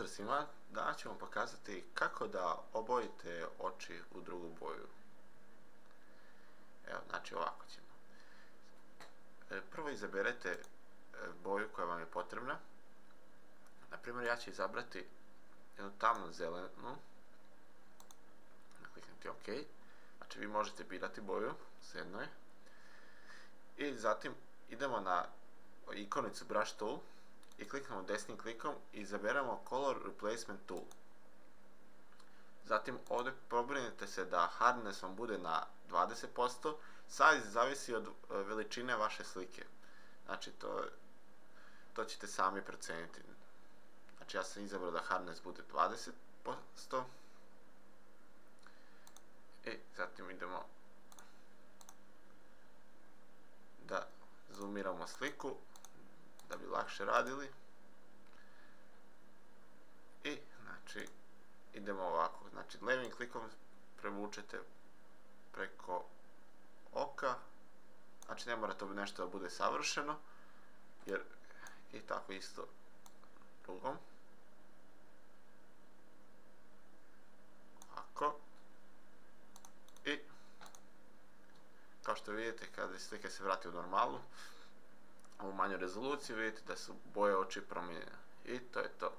Pozdrav svima, danas ćemo pokazati kako da obojite oči u drugu boju. Evo, znači ovako ćemo. Prvo izaberete boju koja vam je potrebna. Naprimjer, ja ću izabrati jednu tamno zelenu. Kliknuti OK. Znači, vi možete birati boju, svejedno je. I zatim idemo na ikonicu Brush Tool i kliknemo desnim klikom i izaberemo Color Replacement Tool. Zatim ovdje pobrinite se da hardness vam bude na 20%, size zavisi od veličine vaše slike. Znači to ćete sami procijeniti. Znači ja sam izabrao da hardness bude 20%. I zatim idemo da zoomiramo sliku da bi lakše radili. I znači idemo ovako, znači levim klikom prevučete preko oka, znači ne mora to nešto da bude savršeno, jer i tako isto drugom. Ovako. I kao što vidite, kada slika se vrati u normalu, u manju rezoluciju, vidite da su boje oči promijenjene. I to je to.